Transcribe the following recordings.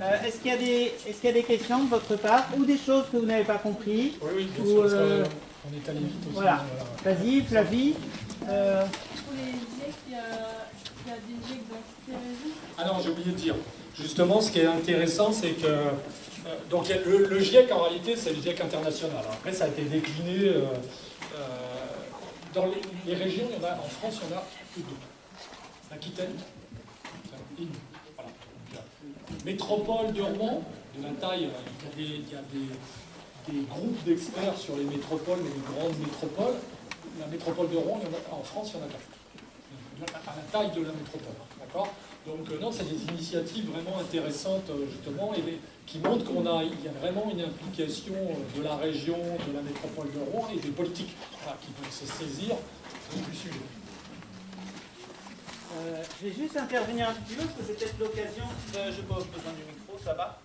Est-ce qu'il y a des questions de votre part ou des choses que vous n'avez pas compris? Oui, oui, bien ou, sûr, parce qu'on est allé vite aussi. Voilà. Vas-y, Flavie. Pour les GIEC, il y a des GIEC dans toutes les régions. Ah non, j'ai oublié de dire. Justement, ce qui est intéressant, c'est que donc le GIEC, en réalité, c'est le GIEC international. Après, ça a été décliné dans les régions. Il y en a, en France, il y en a deux. L'Aquitaine, une. Voilà. Donc, métropole de Rouen, de la taille, il y a des groupes d'experts sur les métropoles, mais les grandes métropoles. La métropole de Rouen, en France, il y en a quatre. À la taille de la métropole. D'accord ? Donc non, c'est des initiatives vraiment intéressantes, justement, et qui montrent qu'il y a vraiment une implication de la région, de la métropole de Rouen et des politiques qui veulent se saisir du sujet. Je vais juste intervenir un petit peu, parce que c'est peut-être l'occasion. Je n'ai pas besoin du micro, ça va.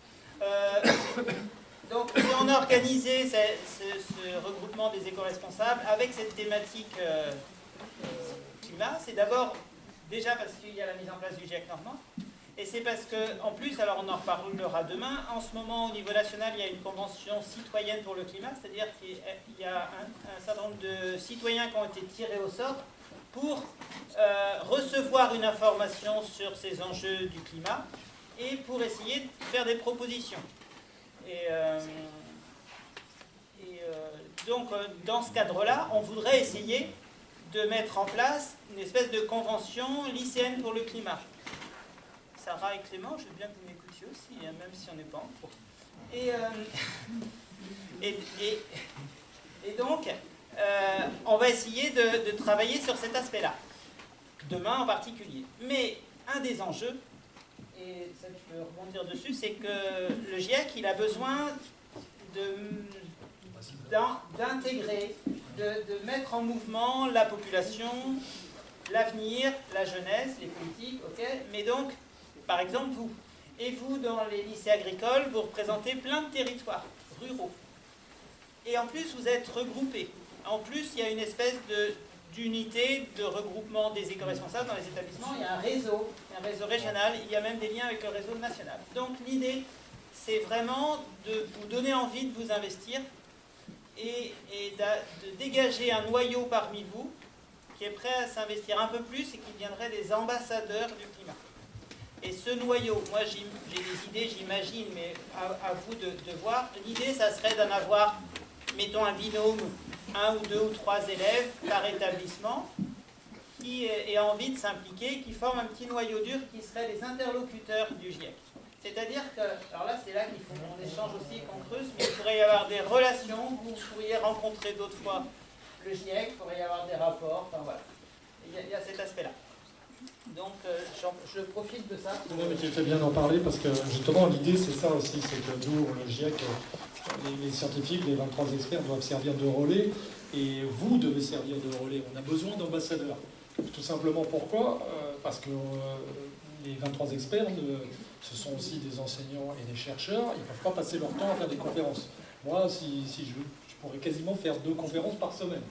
Donc, on a organisé ce regroupement des éco-responsables avec cette thématique climat. C'est d'abord, déjà parce qu'il y a la mise en place du GIEC Normand, et c'est parce que, en plus, alors on en reparlera demain, en ce moment, au niveau national, il y a une convention citoyenne pour le climat, c'est-à-dire qu'il y a un certain nombre de citoyens qui ont été tirés au sort pour recevoir une information sur ces enjeux du climat et pour essayer de faire des propositions. Donc, dans ce cadre-là, on voudrait essayer de mettre en place une espèce de convention lycéenne pour le climat. Sarah et Clément, je veux bien que vous m'écoutiez aussi, hein, même si on n'est pas en cours. Et donc, on va essayer de travailler sur cet aspect-là, demain en particulier. Mais un des enjeux, et ça je peux rebondir dessus, c'est que le GIEC, il a besoin d'intégrer, de mettre en mouvement la population, l'avenir, la jeunesse, les politiques, ok. Mais donc, par exemple, vous. Et vous, dans les lycées agricoles, vous représentez plein de territoires ruraux. Et en plus, vous êtes regroupés. En plus, il y a une espèce d'unité de regroupement des éco-responsables dans les établissements. Il y a un réseau régional, il y a même des liens avec le réseau national. Donc l'idée, c'est vraiment de vous donner envie de vous investir et de dégager un noyau parmi vous qui est prêt à s'investir un peu plus et qui deviendrait des ambassadeurs du climat. Et ce noyau, moi j'ai des idées, j'imagine, mais à vous de voir. L'idée, ça serait d'en avoir, mettons un binôme, 1 ou 2 ou 3 élèves par établissement qui aient envie de s'impliquer, qui forment un petit noyau dur qui serait les interlocuteurs du GIEC. C'est-à-dire que, alors là c'est là qu'il faut qu'on échange aussi, qu'on creuse, mais il pourrait y avoir des relations, vous pourriez rencontrer d'autres fois le GIEC, il pourrait y avoir des rapports, enfin voilà. Il y a cet aspect-là. Donc je profite de ça. Oui, mais tu fais bien d'en parler parce que justement l'idée c'est ça aussi, c'est que nous, le GIEC, les scientifiques, les 23 experts doivent servir de relais et vous devez servir de relais. On a besoin d'ambassadeurs. Tout simplement pourquoi parce que les 23 experts, ce sont aussi des enseignants et des chercheurs, ils ne peuvent pas passer leur temps à faire des conférences. Moi, si je veux, je pourrais quasiment faire 2 conférences par semaine.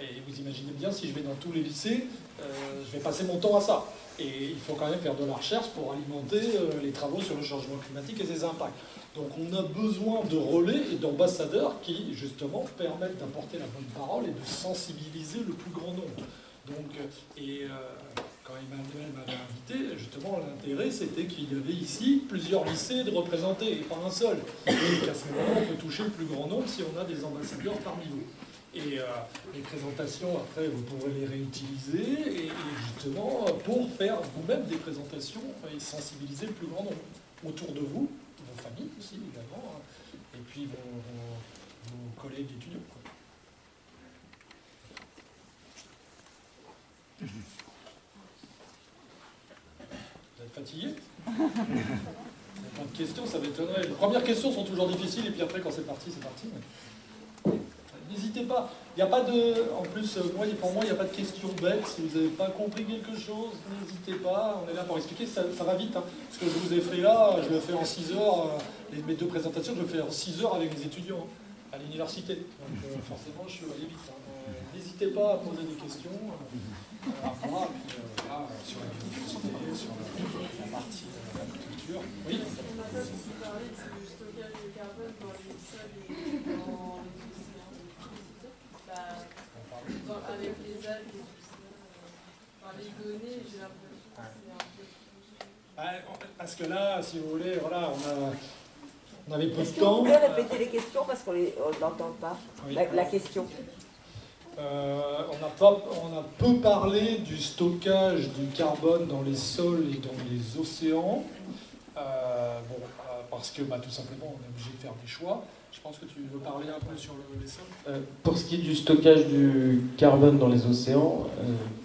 Et vous imaginez bien, si je vais dans tous les lycées, je vais passer mon temps à ça. Et il faut quand même faire de la recherche pour alimenter les travaux sur le changement climatique et ses impacts. Donc on a besoin de relais et d'ambassadeurs qui, justement, permettent d'apporter la bonne parole et de sensibiliser le plus grand nombre. Donc, quand Emmanuel m'avait invité, justement, l'intérêt, c'était qu'il y avait ici plusieurs lycées de représentés, et pas un seul. Et qu'à ce moment-là, on peut toucher le plus grand nombre si on a des ambassadeurs parmi vous. Et les présentations, après, vous pourrez les réutiliser, et justement, pour faire vous-même des présentations et sensibiliser le plus grand nombre. Autour de vous, vos familles aussi, également, et puis vos collègues étudiants, quoi. Vous êtes fatigué? Vous n'avez pas de questions, ça m'étonnerait. Les premières questions sont toujours difficiles, et puis après, quand c'est parti, c'est parti. N'hésitez pas. Il n'y a pas de... En plus, pour moi, il n'y a pas de questions bêtes. Si vous n'avez pas compris quelque chose, n'hésitez pas. On est là pour expliquer. Ça va vite. Hein. Ce que je vous ai fait là, je le fais en 6 heures. Mes 2 présentations, je le fais en 6 heures avec les étudiants à l'université. Donc forcément, je suis allé vite. Hein. n'hésitez pas à poser des questions à moi, puis, voilà, sur la biodiversité, sur la partie agriculture. Oui. On n'a pas beaucoup parlé du stockage de carbone dans les sols et dans les océans. Avec les algues et tout ça, les données, j'ai l'impression que c'est un peu... Parce que là, si vous voulez, voilà, on avait peu de Est-ce que temps. vous pouvez répéter les questions parce qu'on n'entend pas Oui. la question. On a peu parlé du stockage du carbone dans les sols et dans les océans. Parce que tout simplement, on est obligé de faire des choix. Je pense que tu veux parler un peu sur les sols. Pour ce qui est du stockage du carbone dans les océans,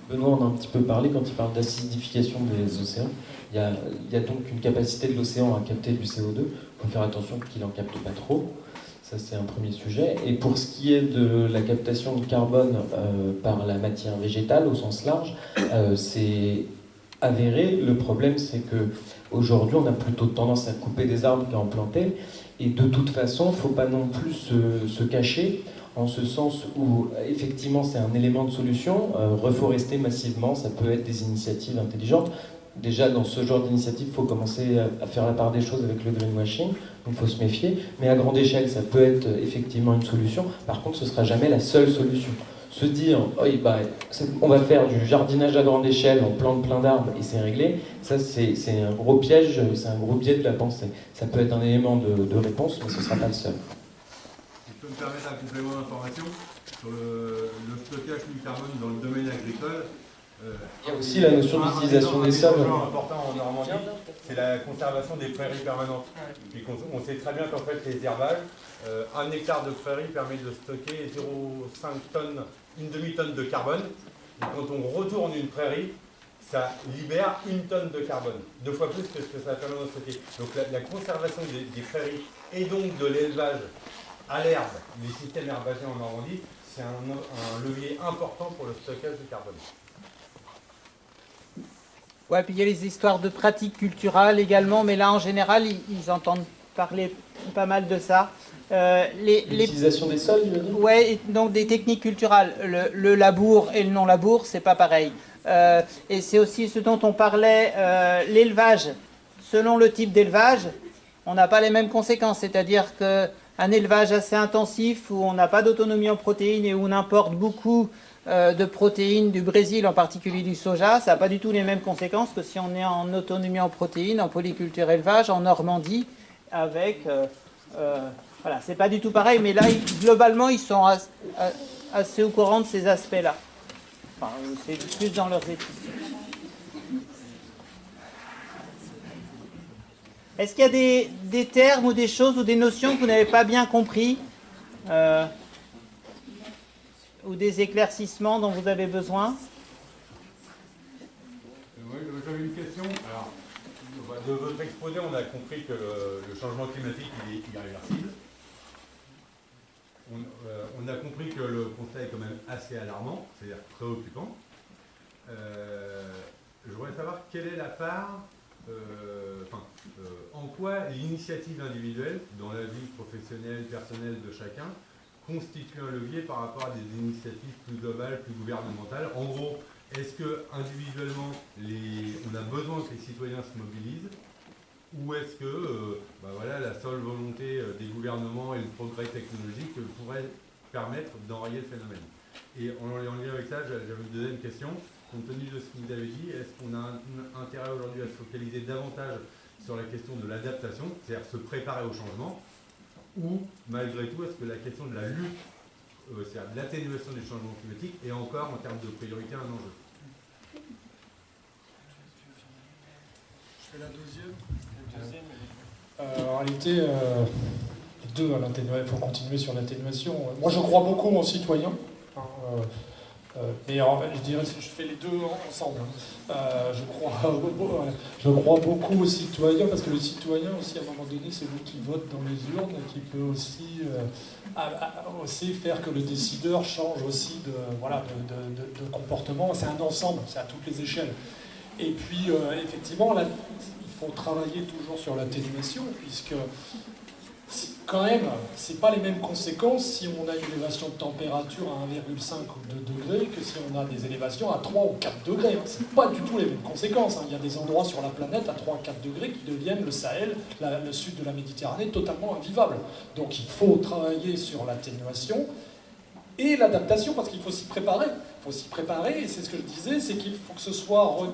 Benoît en a un petit peu parlé quand il parle d'acidification des océans. Il y a donc une capacité de l'océan à capter du CO2. Il faut faire attention qu'il n'en capte pas trop. Ça, c'est un premier sujet. Et pour ce qui est de la captation de carbone par la matière végétale au sens large, c'est avéré. Le problème, c'est qu'aujourd'hui, on a plutôt tendance à couper des arbres qu'à en planter. Et de toute façon, il ne faut pas non plus se cacher, en ce sens où, effectivement, c'est un élément de solution. Reforester massivement, ça peut être des initiatives intelligentes. Déjà, dans ce genre d'initiative, il faut commencer à faire la part des choses avec le greenwashing, donc il faut se méfier. Mais à grande échelle, ça peut être effectivement une solution. Par contre, ce ne sera jamais la seule solution. Se dire, on va faire du jardinage à grande échelle, on plante plein d'arbres et c'est réglé, ça c'est un gros piège, c'est un gros biais de la pensée. Ça peut être un élément de réponse, mais ce ne sera pas le seul. Je peux me permettre un complément d'information sur le stockage du carbone dans le domaine agricole. Il y a aussi la notion d'utilisation des sols. Un point important en Normandie, c'est la conservation des prairies permanentes. Et on sait très bien qu'en fait les herbages, 1 hectare de prairie permet de stocker 0,5 tonnes, une demi-tonne de carbone. Et quand on retourne une prairie, ça libère 1 tonne de carbone, 2 fois plus que ce que ça permet de stocker. Donc la conservation des prairies et donc de l'élevage à l'herbe, les systèmes herbagers en Normandie, c'est un levier important pour le stockage du carbone. Ouais, puis il y a les histoires de pratiques culturelles également, mais là en général, ils entendent parler pas mal de ça. L'utilisation des sols, tu veux dire ? Ouais, donc des techniques culturelles. Le labour et le non-labour, c'est pas pareil. Et c'est aussi ce dont on parlait, l'élevage. Selon le type d'élevage, on n'a pas les mêmes conséquences. C'est-à-dire qu'un élevage assez intensif, où on n'a pas d'autonomie en protéines et où on importe beaucoup de protéines du Brésil, en particulier du soja, ça n'a pas du tout les mêmes conséquences que si on est en autonomie en protéines, en polyculture élevage, en Normandie, avec... voilà, c'est pas du tout pareil, mais là, globalement, ils sont assez au courant de ces aspects-là. Enfin, c'est plus dans leurs études. Est-ce qu'il y a des termes ou des choses ou des notions que vous n'avez pas bien compris ou des éclaircissements dont vous avez besoin? J'avais une question. Alors, de votre exposé, on a compris que le changement climatique il est irréversible. On a compris que le constat est quand même assez alarmant, c'est-à-dire préoccupant. Je voudrais savoir quelle est la part, en quoi l'initiative individuelle, dans la vie professionnelle, personnelle de chacun, constitue un levier par rapport à des initiatives plus globales, plus gouvernementales. En gros, est-ce que individuellement, on a besoin que les citoyens se mobilisent, ou est-ce que la seule volonté des gouvernements et le progrès technologique pourrait permettre d'enrayer le phénomène? Et en lien avec ça, j'avais une deuxième question. Compte tenu de ce que vous avez dit, est-ce qu'on a un intérêt aujourd'hui à se focaliser davantage sur la question de l'adaptation, c'est-à-dire se préparer au changement, ou malgré tout, est-ce que la question de la lutte, c'est-à-dire de l'atténuation du changement climatique, est encore en termes de priorité un enjeu? Je fais la deuxième. En réalité, les deux, il faut continuer sur l'atténuation. Moi, je crois beaucoup aux citoyens. Mais je dirais que je fais les deux ensemble. Je crois beaucoup aux citoyens, parce que le citoyen aussi, à un moment donné, c'est lui qui vote dans les urnes et qui peut aussi faire que le décideur change aussi de comportement. C'est un ensemble, c'est à toutes les échelles. Et puis, effectivement, il faut travailler toujours sur l'atténuation, puisque quand même, c'est pas les mêmes conséquences si on a une élévation de température à 1,5 ou 2 degrés que si on a des élévations à 3 ou 4 degrés. C'est pas du tout les mêmes conséquences. Il y a des endroits sur la planète à 3 ou 4 degrés qui deviennent le Sahel, le sud de la Méditerranée, totalement invivables. Donc il faut travailler sur l'atténuation et l'adaptation, parce qu'il faut s'y préparer. Il faut s'y préparer, et c'est ce que je disais, c'est qu'il faut que ce soit... On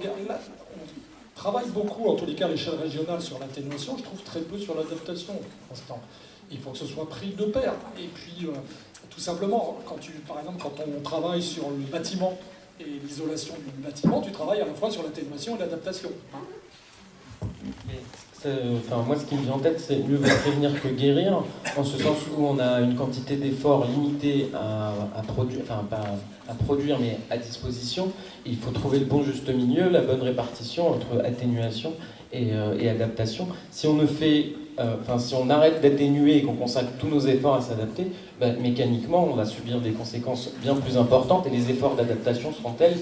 travaille beaucoup, en tous les cas à l'échelle régionale, sur l'atténuation, je trouve très peu sur l'adaptation pour l'instant. Il faut que ce soit pris de pair. Et puis, tout simplement, par exemple, quand on travaille sur le bâtiment et l'isolation du bâtiment, tu travailles à la fois sur l'atténuation et l'adaptation. Enfin, moi, ce qui me vient en tête, c'est mieux vaut prévenir que guérir, en ce sens où on a une quantité d'efforts limitée à produire, enfin pas à produire, mais à disposition. Et il faut trouver le bon juste milieu, la bonne répartition entre atténuation et adaptation. Si on ne fait, si on arrête d'atténuer et qu'on consacre tous nos efforts à s'adapter, mécaniquement, on va subir des conséquences bien plus importantes et les efforts d'adaptation seront tels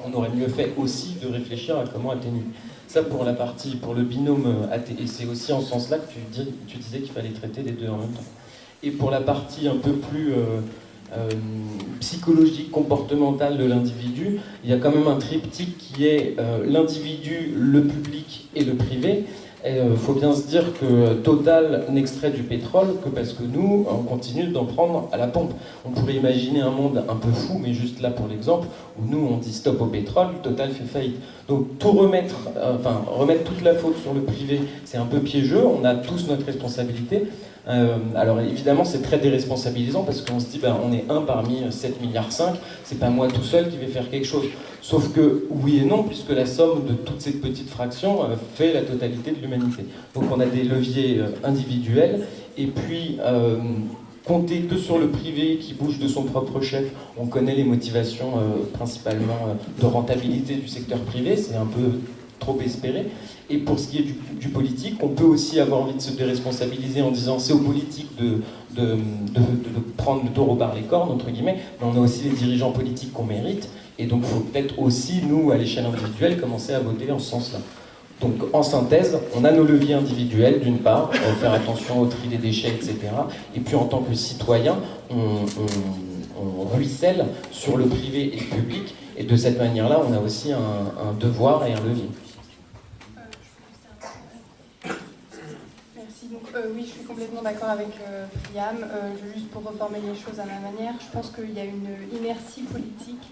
qu'on aurait mieux fait aussi de réfléchir à comment atténuer. Ça pour la partie, pour le binôme, et c'est aussi en ce sens-là que tu disais qu'il fallait traiter les deux en même temps. Et pour la partie un peu plus psychologique, comportementale de l'individu, il y a quand même un triptyque qui est l'individu, le public et le privé. Et il faut bien se dire que Total n'extrait du pétrole que parce que nous, on continue d'en prendre à la pompe. On pourrait imaginer un monde un peu fou, mais juste là pour l'exemple, où nous on dit stop au pétrole, Total fait faillite. Donc tout remettre toute la faute sur le privé, c'est un peu piégeux, on a tous notre responsabilité. Alors évidemment c'est très déresponsabilisant parce qu'on se dit on est un parmi 7,5 milliards, c'est pas moi tout seul qui vais faire quelque chose. Sauf que oui et non, puisque la somme de toutes ces petites fractions fait la totalité de l'humanité. Donc on a des leviers individuels et puis compter que sur le privé qui bouge de son propre chef. On connaît les motivations principalement de rentabilité du secteur privé, c'est un peu trop espéré. Et pour ce qui est du politique, on peut aussi avoir envie de se déresponsabiliser en disant c'est aux politiques de prendre le taureau par les cornes, entre guillemets, mais on a aussi les dirigeants politiques qu'on mérite, et donc il faut peut-être aussi, nous, à l'échelle individuelle, commencer à voter en ce sens-là. Donc en synthèse, on a nos leviers individuels, d'une part, faire attention au tri des déchets, etc. Et puis en tant que citoyen, on ruisselle sur le privé et le public, et de cette manière-là, on a aussi un devoir et un levier. Oui, je suis complètement d'accord avec Priam. Juste pour reformer les choses à ma manière, je pense qu'il y a une inertie politique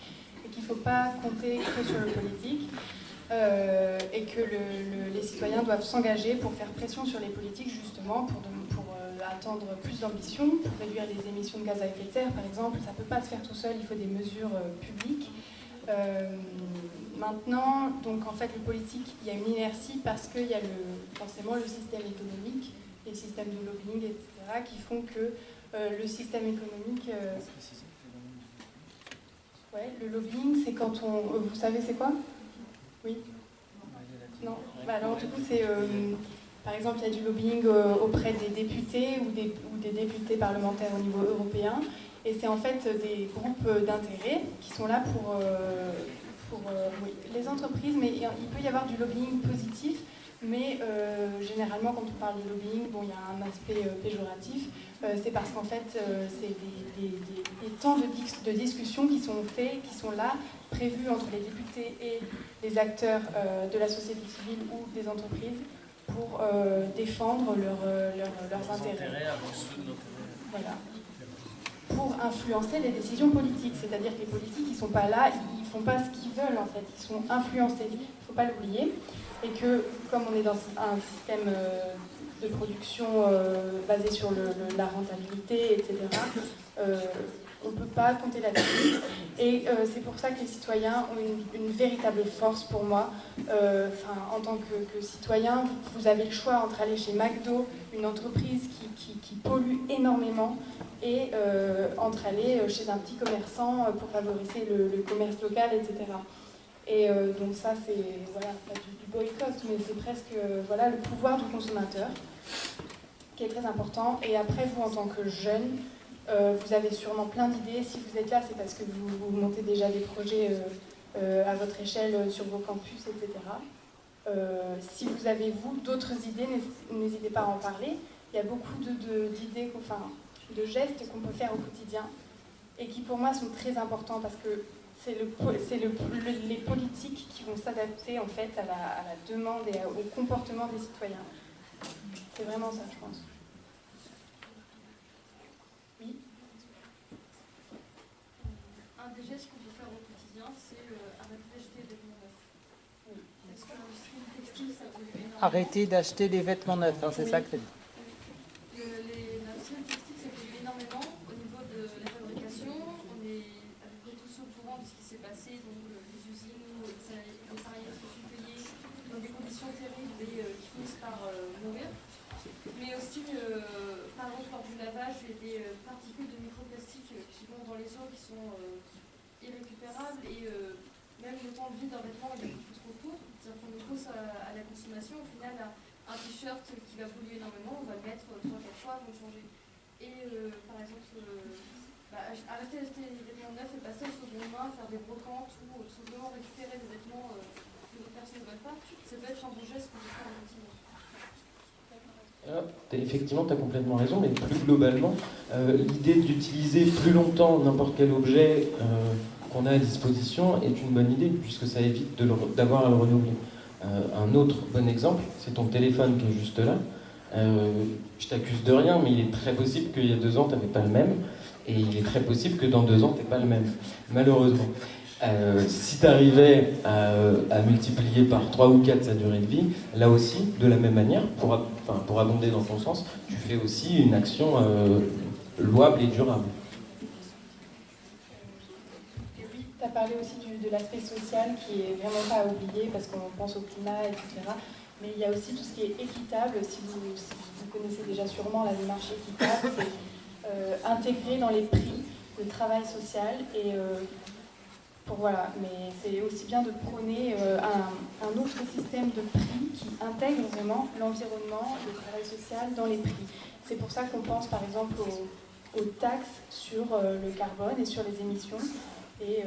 et qu'il ne faut pas compter que sur le politique et que les citoyens doivent s'engager pour faire pression sur les politiques justement pour attendre plus d'ambition, pour réduire les émissions de gaz à effet de serre par exemple. Ça ne peut pas se faire tout seul, il faut des mesures publiques. Maintenant, donc en fait, le politique, il y a une inertie parce qu'il y a forcément le système économique, les systèmes de lobbying, etc., qui font que le système économique... Ouais, le lobbying, c'est quand on... vous savez c'est quoi? Oui? Non? Alors du coup, c'est... par exemple, il y a du lobbying auprès des députés ou des députés parlementaires au niveau européen. Et c'est en fait des groupes d'intérêt qui sont là pour les entreprises, mais il peut y avoir du lobbying positif, mais généralement quand on parle de lobbying, il y a un aspect péjoratif, c'est parce qu'en fait c'est des temps de discussion qui sont faits, qui sont là, prévus entre les députés et les acteurs de la société civile ou des entreprises pour défendre leurs intérêts. Voilà. Pour influencer les décisions politiques, c'est-à-dire que les politiques, ils ne sont pas là, ils ne font pas ce qu'ils veulent en fait, ils sont influencés, il ne faut pas l'oublier, et que comme on est dans un système de production basé sur la rentabilité, etc., on ne peut pas compter là-dessus, et c'est pour ça que les citoyens ont une véritable force pour moi. En tant que citoyen, vous avez le choix entre aller chez McDo, une entreprise qui pollue énormément, et entre aller chez un petit commerçant pour favoriser le commerce local, etc. Et donc ça, c'est pas du boycott, mais c'est presque le pouvoir du consommateur qui est très important. Et après, vous, en tant que jeune, vous avez sûrement plein d'idées. Si vous êtes là, c'est parce que vous montez déjà des projets à votre échelle sur vos campus, etc. Si vous avez, vous, d'autres idées, n'hésitez pas à en parler. il y a beaucoup d'idées, enfin, de gestes qu'on peut faire au quotidien et qui pour moi sont très importants parce que c'est les politiques qui vont s'adapter en fait à la demande et au comportement des citoyens. C'est vraiment ça, je pense. Oui. Un des gestes qu'on peut faire au quotidien, c'est arrêter d'acheter des vêtements neufs. Oui. Parce que l'industrie du textile, ça pollue énormément. Arrêter d'acheter des vêtements neufs, hein, c'est ça que tu dis. L'industrie du textile, ça pollue énormément. Au niveau de la fabrication, on est à peu près tous au courant de ce qui s'est passé. Donc les usines où les salariés se sont payés dans des conditions terribles et qui finissent par mourir. Mais aussi, par exemple, lors du lavage, il y a des particules de microplastiques qui vont dans les eaux qui sont irrécupérables et même le temps de vie d'un vêtement il est beaucoup trop court. C'est-à-dire qu'on nous pousse à la consommation. Au final, un t-shirt qui va polluer énormément, on va le mettre 3-4 fois avant de changer. Et par exemple, arrêter d'acheter des vêtements neufs et passer aux secondes mains, faire des brocantes ou tout simplement récupérer des vêtements que les personnes ne veulent pas, ça peut être un bon geste qu'on peut faire en quotidien. Effectivement, tu as complètement raison, mais plus globalement, l'idée d'utiliser plus longtemps n'importe quel objet qu'on a à disposition est une bonne idée, puisque ça évite d'avoir à le renouveler. Un autre bon exemple, c'est ton téléphone qui est juste là. Je t'accuse de rien, mais il est très possible qu'il y a 2 ans, tu n'avais pas le même, et il est très possible que dans 2 ans, tu n'aies pas le même, malheureusement. Si tu arrivais à multiplier par 3 ou 4 sa durée de vie, là aussi, de la même manière, pour abonder dans ton sens, tu fais aussi une action louable et durable. Et oui, tu as parlé aussi de l'aspect social qui est vraiment pas à oublier parce qu'on pense au climat, etc. Mais il y a aussi tout ce qui est équitable. Si vous connaissez déjà sûrement la démarche équitable, c'est intégrer dans les prix le travail social et voilà, mais c'est aussi bien de prôner un autre système de prix qui intègre vraiment l'environnement, le travail social dans les prix. C'est pour ça qu'on pense par exemple aux taxes sur le carbone et sur les émissions. Et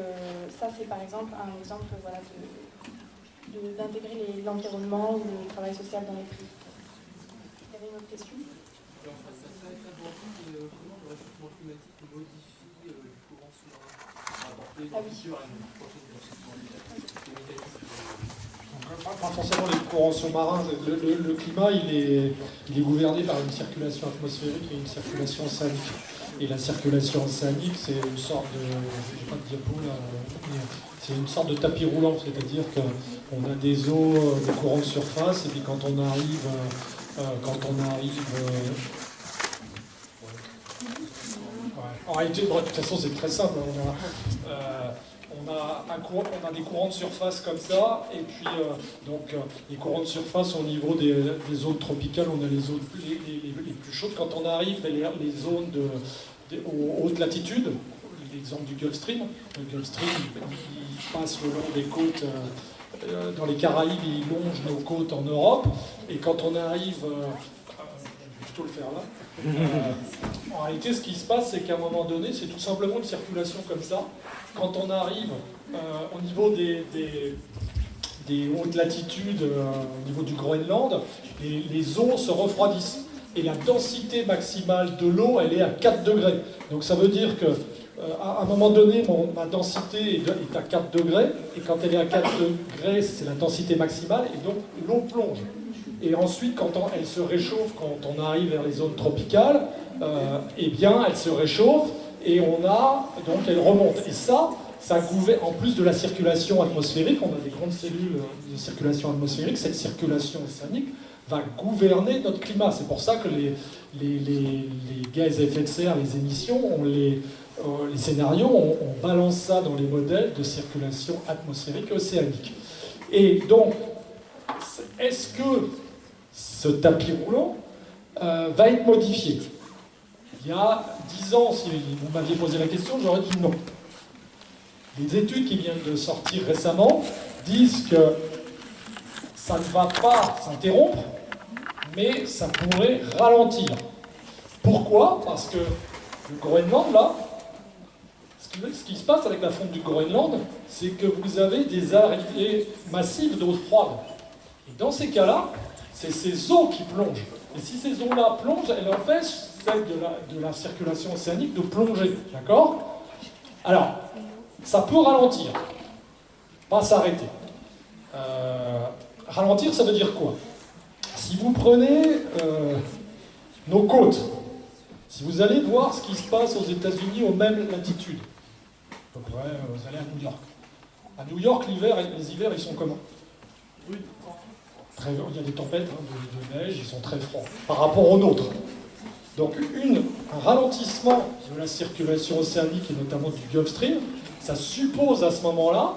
ça, c'est par exemple un exemple voilà, d'intégrer l'environnement ou le travail social dans les prix. Il y avait une autre question ? Comment le réchauffement climatique modifie le courant sous-marin rapporté dans le futur à une prochaine Pas forcément les courants sous-marins. Le climat, il est gouverné par une circulation atmosphérique et une circulation océanique. Et la circulation océanique, c'est une sorte de, je n'ai pas de diapo là, c'est une sorte de tapis roulant, c'est-à-dire qu'on a des eaux, des courants de surface, et puis quand on arrive en réalité, de toute façon, c'est très simple. On a des courants de surface comme ça, et puis les courants de surface au niveau des zones tropicales, on a les zones les plus chaudes. Quand on arrive les zones aux hautes latitudes, l'exemple du Gulf Stream, le Gulf Stream il passe le long des côtes dans les Caraïbes, il longe nos côtes en Europe, et quand on arrive, je vais plutôt le faire là, en réalité ce qui se passe c'est qu'à un moment donné c'est tout simplement une circulation comme ça. Quand on arrive au niveau des hautes latitudes, au niveau du Groenland, les eaux se refroidissent. Et la densité maximale de l'eau, elle est à 4 degrés. Donc ça veut dire que à un moment donné, ma densité est à 4 degrés, et quand elle est à 4 degrés, c'est la densité maximale, et donc l'eau plonge. Et ensuite, quand elle se réchauffe, quand on arrive vers les zones tropicales, eh bien, elle se réchauffe, et donc elle remonte. Et ça gouverne, en plus de la circulation atmosphérique, on a des grandes cellules de circulation atmosphérique, cette circulation océanique va gouverner notre climat. C'est pour ça que les gaz à effet de serre, les émissions, les scénarios, on balance ça dans les modèles de circulation atmosphérique et océanique. Et donc, est-ce que ce tapis roulant va être modifié? Il y a 10 ans, si vous m'aviez posé la question, j'aurais dit non. Les études qui viennent de sortir récemment disent que ça ne va pas s'interrompre, mais ça pourrait ralentir. Pourquoi? Parce que le Groenland, là, ce qui se passe avec la fonte du Groenland, c'est que vous avez des arrivées massives d'eau froide. Et dans ces cas-là, c'est ces eaux qui plongent. Et si ces eaux-là plongent, elles empêchent celle de la circulation océanique de plonger. D'accord? Alors, ça peut ralentir, pas s'arrêter. Ralentir, ça veut dire quoi? Si vous prenez nos côtes, si vous allez voir ce qui se passe aux États-Unis aux mêmes latitudes, à peu près, vous allez à New York. À New York, les hivers, ils sont comment? Il y a des tempêtes de neige, ils sont très froids par rapport aux nôtres. Donc un ralentissement de la circulation océanique et notamment du Gulf Stream, ça suppose à ce moment-là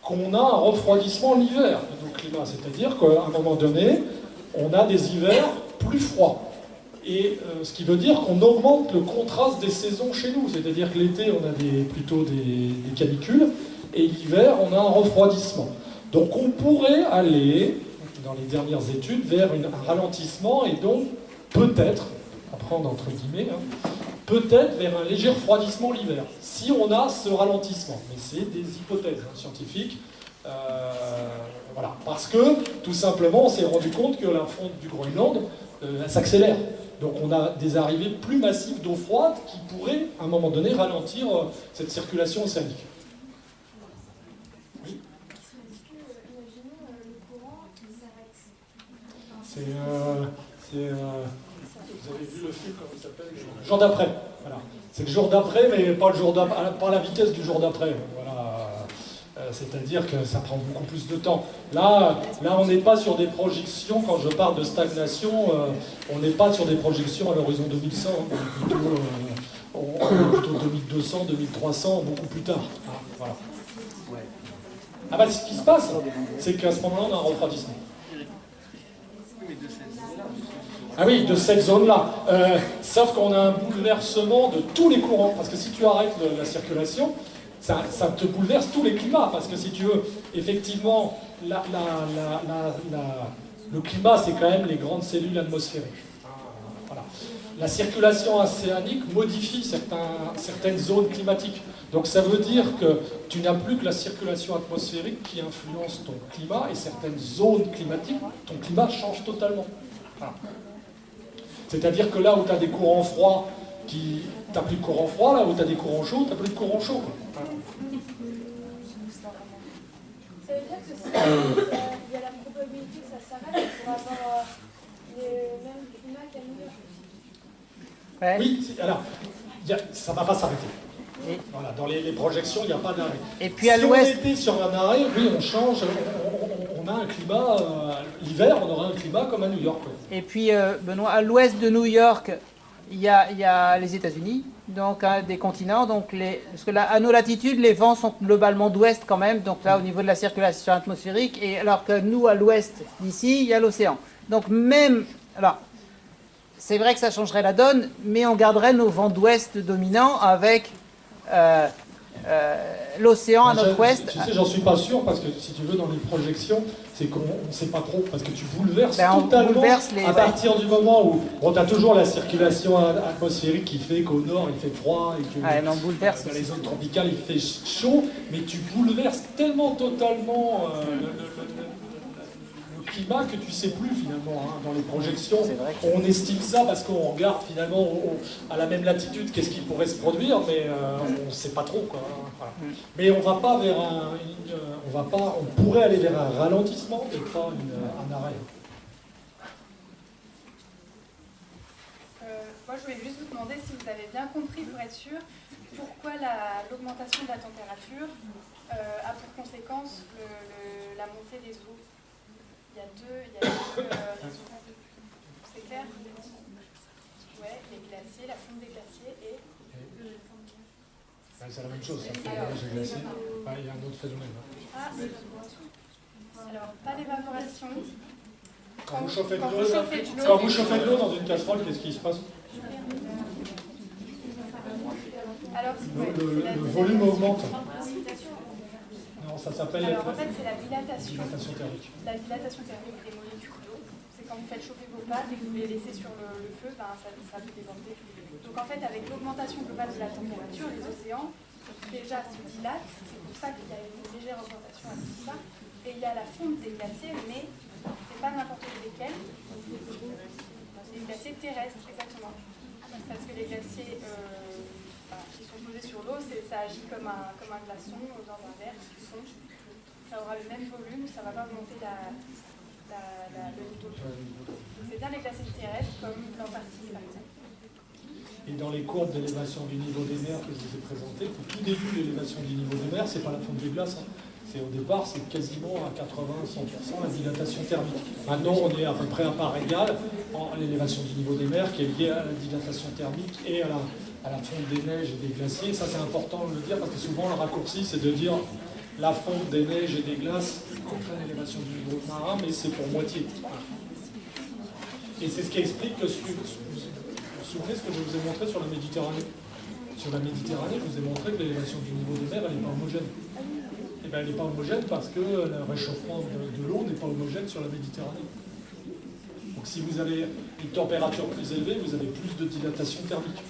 qu'on a un refroidissement l'hiver de nos climats. C'est-à-dire qu'à un moment donné, on a des hivers plus froids. Et ce qui veut dire qu'on augmente le contraste des saisons chez nous. C'est-à-dire que l'été, on a plutôt des canicules, et l'hiver, on a un refroidissement. Donc on pourrait aller, dans les dernières études, vers un ralentissement, et donc peut-être, à prendre entre guillemets, peut-être vers un léger refroidissement l'hiver, si on a ce ralentissement. Mais c'est des hypothèses scientifiques. Voilà. Parce que, tout simplement, on s'est rendu compte que la fonte du Groenland s'accélère. Donc on a des arrivées plus massives d'eau froide qui pourraient, à un moment donné, ralentir cette circulation océanique. Oui. Vous avez vu le film, comment il s'appelle? Le jour d'après. Voilà. C'est le jour d'après, mais pas le jour d'après, pas la vitesse du jour d'après. Voilà. C'est-à-dire que ça prend beaucoup plus de temps. Là on n'est pas sur des projections, quand je parle de stagnation, on n'est pas sur des projections à l'horizon 2100, on est plutôt 2200, 2300, beaucoup plus tard. Voilà. Ah bah ce qui se passe, c'est qu'à ce moment-là, on a un refroidissement. Ah oui, de cette zone-là. Sauf qu'on a un bouleversement de tous les courants, parce que si tu arrêtes la circulation, ça te bouleverse tous les climats, parce que si tu veux, effectivement, le climat, c'est quand même les grandes cellules atmosphériques. Voilà. La circulation océanique modifie certaines zones climatiques. Donc ça veut dire que tu n'as plus que la circulation atmosphérique qui influence ton climat, et certaines zones climatiques, ton climat change totalement. Voilà. C'est-à-dire que là où tu as des courants froids, tu n'as plus de courants froids, là où tu as des courants chauds, tu n'as plus de courants chauds. Voilà. Ça veut dire que si il y a la probabilité que ça s'arrête pour avoir le même climat qu'à New York. Ouais. Oui, alors, ça ne va pas s'arrêter. Voilà, dans les projections, il n'y a pas d'arrêt. Et puis à si l'ouest... on était sur un arrêt, oui, on change, on a un climat, l'hiver, on aura un climat comme à New York. Et puis, Benoît, à l'ouest de New York, il y a les États-Unis, donc des continents. Donc parce que là, à nos latitudes, les vents sont globalement d'ouest quand même, donc là, au niveau de la circulation atmosphérique, et alors que nous, à l'ouest d'ici, il y a l'océan. Donc même... Alors, c'est vrai que ça changerait la donne, mais on garderait nos vents d'ouest dominants avec... l'océan à notre ouest. Tu sais, j'en suis pas sûr, parce que si tu veux, dans les projections, c'est qu'on ne sait pas trop, parce que tu bouleverses totalement à partir du moment où tu as toujours la circulation atmosphérique qui fait qu'au nord il fait froid, et que on bouleverse dans les zones tropicales il fait chaud, mais tu bouleverses tellement totalement le climat que tu ne sais plus finalement dans les projections. On estime ça parce qu'on regarde finalement à la même latitude qu'est-ce qui pourrait se produire, mais on ne sait pas trop, quoi. Voilà. Mais on va pas vers on pourrait aller vers un ralentissement et pas un arrêt. Moi je voulais juste vous demander si vous avez bien compris, pour être sûr, pourquoi l'augmentation de la température a pour conséquence la montée des eaux. Il y a deux c'est clair? Ouais, les glaciers, la fonte des glaciers et... C'est la même chose, ça. Il y a un autre phénomène. Alors, pas d'évaporation. Quand vous chauffez de l'eau dans une casserole, qu'est-ce qui se passe? Alors, le volume augmente. Non, ça s'appelle... Alors, en fait, c'est la dilatation thermique. La dilatation thermique des molécules d'eau. C'est quand vous faites chauffer vos pâtes et que vous les laissez sur le feu, ça peut déborder. Donc, en fait, avec l'augmentation globale de la température, les océans, déjà, se dilatent. C'est pour ça qu'il y a une légère augmentation à tout ça. Et il y a la fonte des glaciers, mais C'est pas n'importe lesquels. C'est des glaciers terrestres, exactement. Parce que les glaciers qui sont posés sur l'eau, ça agit comme un glaçon dans un verre qui fond. Ça aura le même volume, ça ne va pas augmenter le niveau de l'eau. C'est bien les glaciers terrestres comme l'Antarctique par exemple. Et dans les courbes d'élévation du niveau des mers que je vous ai présentées, au tout début de l'élévation du niveau des mers, c'est pas la fonte des glaces. Au départ, c'est quasiment à 80-100% la dilatation thermique. Maintenant, on est à peu près à part égale en l'élévation du niveau des mers qui est liée à la dilatation thermique et à la fonte des neiges et des glaciers. Ça, c'est important de le dire parce que souvent, le raccourci, c'est de dire la fonte des neiges et des glaces entraîne l'élévation du niveau marin, mais c'est pour moitié. Et c'est ce qui explique que vous vous souvenez ce que je vous ai montré sur la Méditerranée. Sur la Méditerranée, je vous ai montré que l'élévation du niveau des mers, elle n'est pas homogène. Eh bien, elle n'est pas homogène parce que le réchauffement de l'eau n'est pas homogène sur la Méditerranée. Donc si vous avez une température plus élevée, vous avez plus de dilatation thermique.